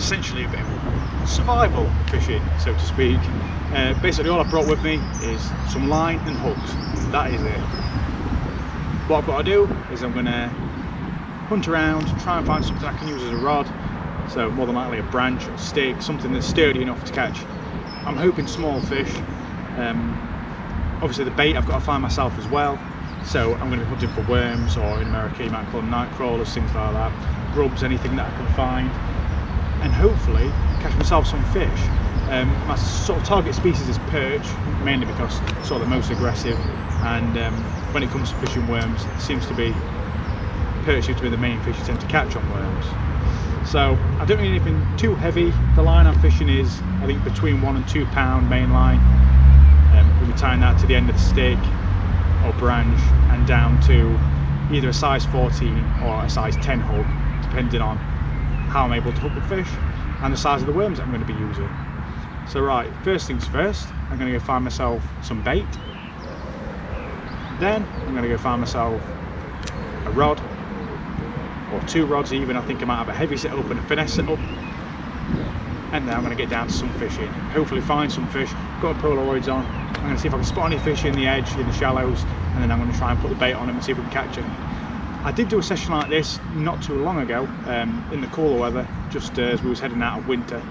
essentially a bit of survival fishing, so to speak. Basically all I brought with me is some line and hooks. That is it. What I've got to do is I'm going to hunt around, try and find something I can use as a rod. So more than likely a branch or stick, something that's sturdy enough to catch. I'm hoping small fish. Obviously the bait I've got to find myself as well. So I'm going to be hunting for worms, or in America you might call them night crawlers, things like that. Grubs, anything that I can find. And hopefully catch myself some fish. My sort of target species is perch, mainly because it's sort of the most aggressive. And when it comes to fishing worms, it seems to be perch seems to be the main fish you tend to catch on worms. So I don't need anything too heavy. The line I'm fishing is, I think, between 1 and 2 pound main line. We'll be tying that to the end of the stick or branch and down to either a size 14 or a size 10 hook, depending on how I'm able to hook the fish and the size of the worms that I'm going to be using. So right, first things first, I'm going to go find myself some bait. Then I'm going to go find myself a rod, or 2 rods even. I think I might have a heavy setup and a finesse setup. And then I'm going to get down to some fishing. Hopefully find some fish. Got Polaroids on. I'm going to see if I can spot any fish in the edge, in the shallows, and then I'm going to try and put the bait on them and see if we can catch them. I did do a session like this not too long ago, in the cooler weather, just as we was heading out of winter.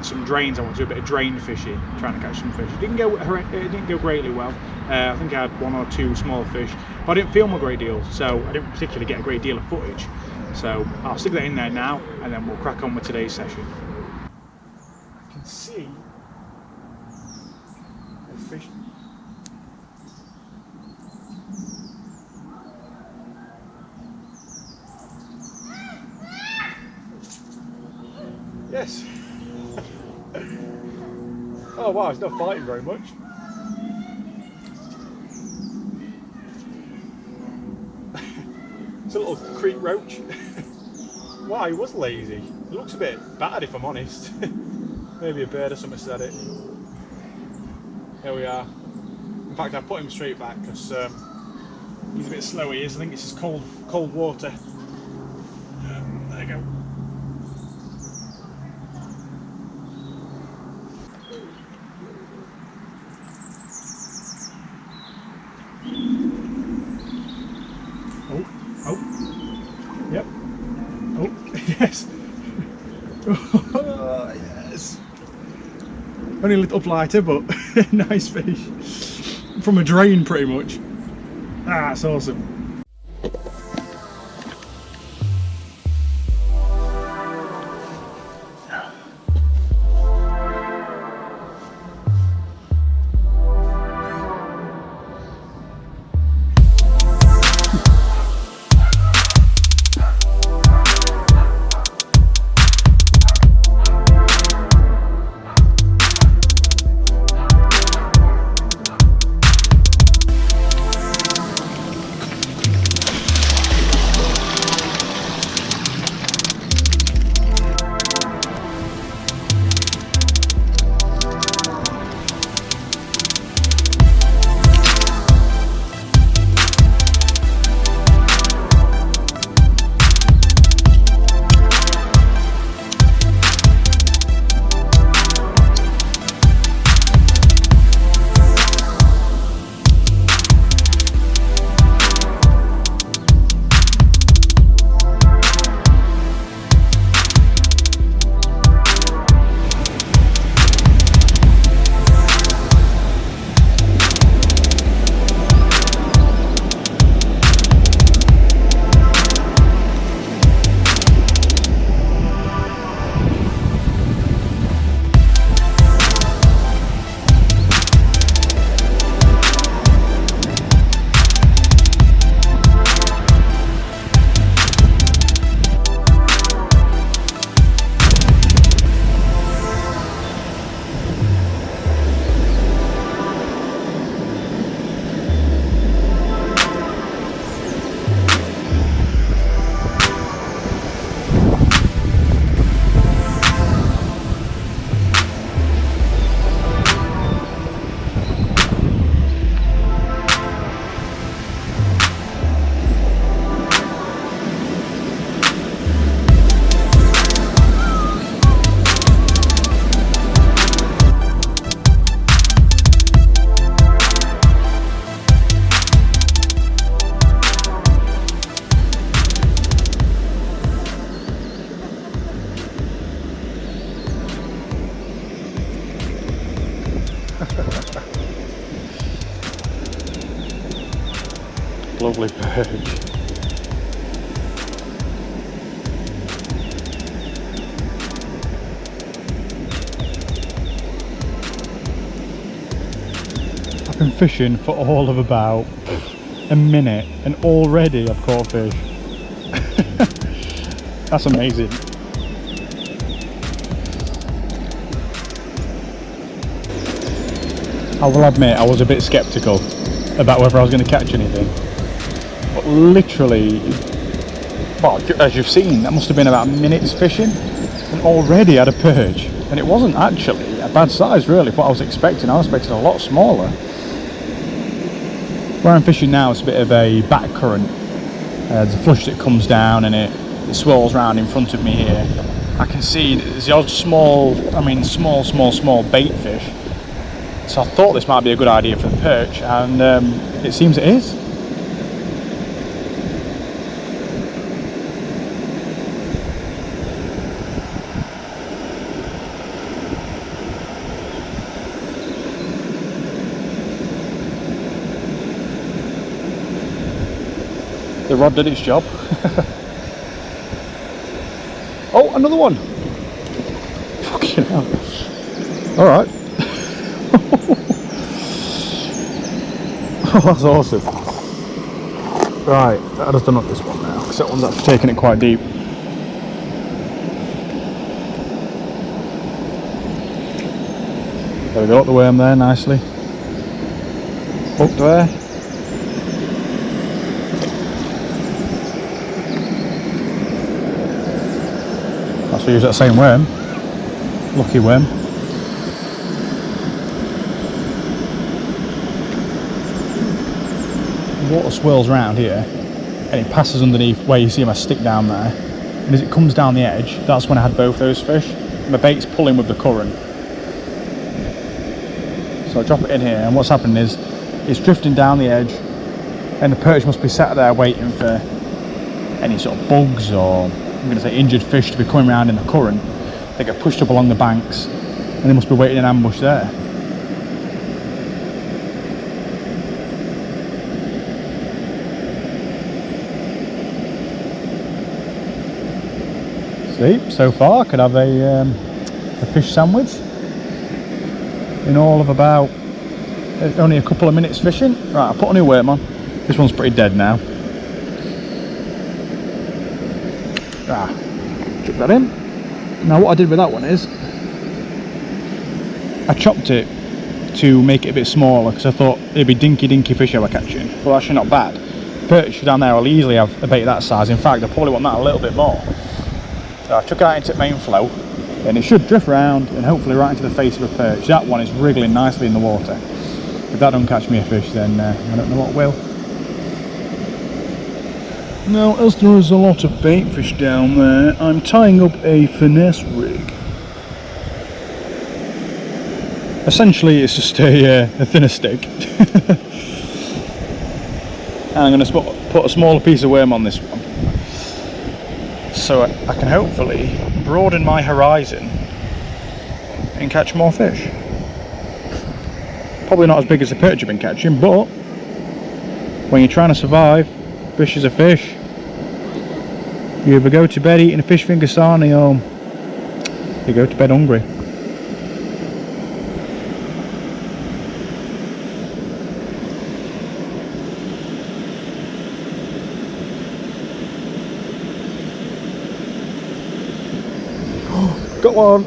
Some drains, I want to do a bit of drain fishing, trying to catch some fish. It didn't go greatly well. I think I had 1 or 2 small fish, but I didn't film a great deal, so I didn't particularly get a great deal of footage. So I'll stick that in there now, and then we'll crack on with today's session. I can see a fish. Yes. Oh wow, it's not fighting very much. It's a little creek roach. Wow, he was lazy. He looks a bit battered if I'm honest. Maybe a bird or something said it. There we are. In fact, I put him straight back because he's a bit slow. He is. I think it's just cold water. There you go. Oh, yep. Oh, yes. Oh, yes. Only a little lighter, but nice fish. From a drain, pretty much. Ah, that's awesome. lovely perch. I've been fishing for all of about a minute and already I've caught fish. That's amazing. I will admit I was a bit sceptical about whether I was going to catch anything, but literally, well, as you've seen, that must have been about minutes fishing and already had a perch, and it wasn't actually a bad size really for what I was expecting. I was expecting a lot smaller. Where I'm fishing now is a bit of a back current. There's a flush that comes down and it swirls around in front of me here. I can see there's the odd small bait fish. So I thought this might be a good idea for the perch, and it seems it is. The rod did its job. Oh, another one! Fucking hell. Alright. Oh, that's awesome. Right, that has done up this one now, because that one's actually taking it quite deep. There we go, the worm there nicely. Hooked there. That's we use that same worm. Lucky worm. The water swirls around here and it passes underneath where you see my stick down there, and as it comes down the edge, that's when I had both those fish. My bait's pulling with the current, so I drop it in here, and what's happening is it's drifting down the edge and the perch must be sat there waiting for any sort of bugs or, I'm going to say, injured fish to be coming around in the current. They get pushed up along the banks and they must be waiting in ambush there. See, so far I could have a fish sandwich in all of about only a couple of minutes fishing. Right, I'll put a new worm on. This one's pretty dead now. Chuck that in. Now what I did with that one is I chopped it to make it a bit smaller, because I thought it'd be dinky fish I were catching. Well, actually not bad. Perch down there will easily have a bait that size. In fact, I probably want that a little bit more. So I chuck it out into main flow and it should drift round and hopefully right into the face of a perch. That one is wriggling nicely in the water. If that don't catch me a fish, then I don't know what will. Now, as there is a lot of bait fish down there, I'm tying up a finesse rig. Essentially, it's just a thinner stick. And I'm going to put a smaller piece of worm on this one, so I can hopefully broaden my horizon and catch more fish. Probably not as big as the perch I've been catching, but when you're trying to survive, fish is a fish. You either go to bed eating a fish finger sarnie or you go to bed hungry. Got one!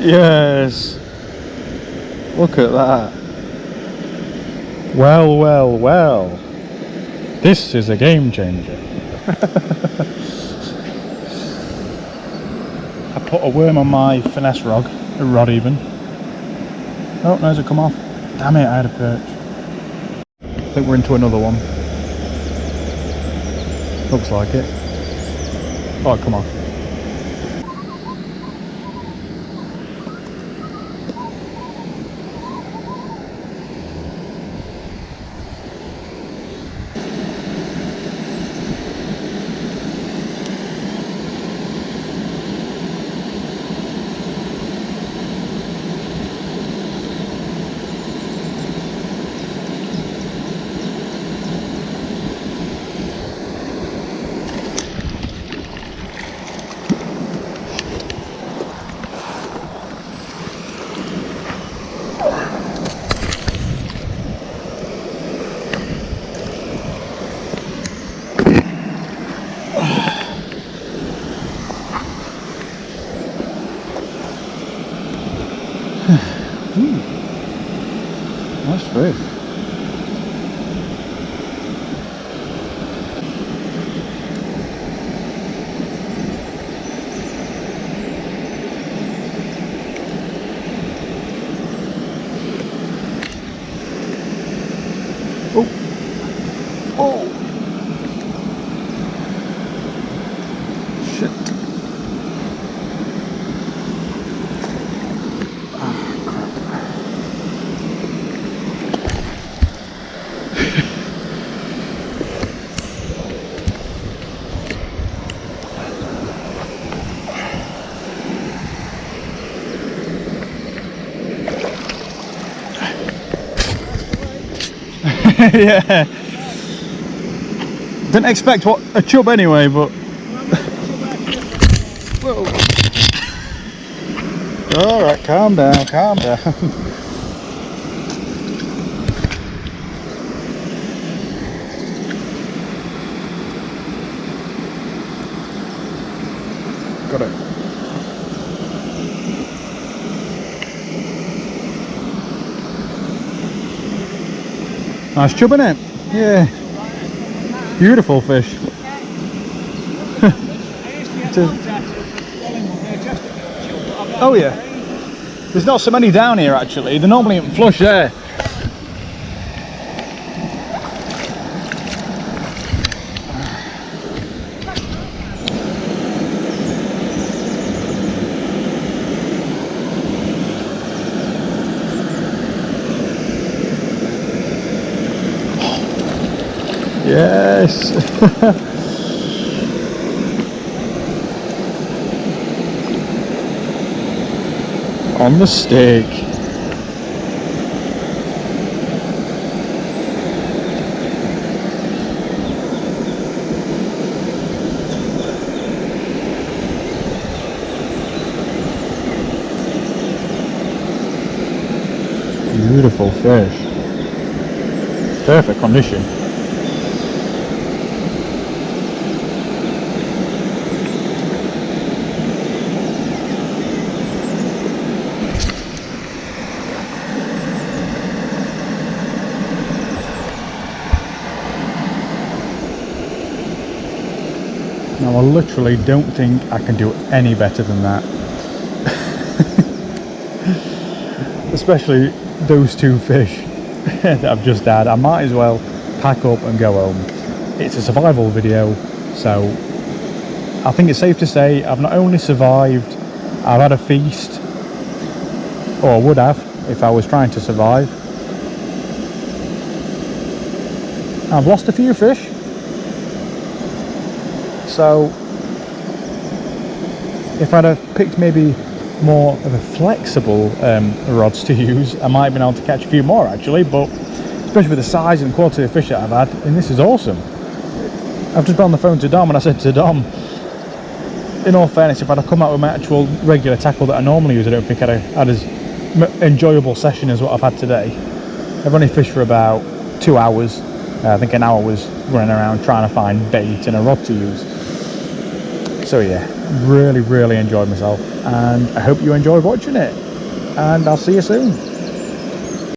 Yes! Look at that! Well, well, well! This is a game changer! I put a worm on my finesse rod even. Oh, no, has it come off? Damn it, I had a perch. I think we're into another one. Looks like it. Oh, come on. fish. Oh! Oh! Shit. Yeah. Didn't expect what a chub anyway, but. Whoa. Alright, calm down, calm down. Got it. Nice chub, innit? Yeah. Beautiful fish. Oh yeah. There's not so many down here actually. They're normally in flush there. Yes. On the stick. Beautiful fish. Perfect condition. Now I literally don't think I can do any better than that. Especially those two fish that I've just had. I might as well pack up and go home. It's a survival video, so I think it's safe to say I've not only survived, I've had a feast, or I would have if I was trying to survive. I've lost a few fish. So if I'd have picked maybe more of a flexible rods to use, I might have been able to catch a few more actually, but especially with the size and quality of fish that I've had, and this is awesome. I've just been on the phone to Dom and I said to Dom, in all fairness, if I'd have come out with my actual regular tackle that I normally use, I don't think I'd have had as enjoyable session as what I've had today. I've only fished for about 2 hours. I think an hour was running around trying to find bait and a rod to use. So yeah, really enjoyed myself, and I hope you enjoyed watching it, and I'll see you soon.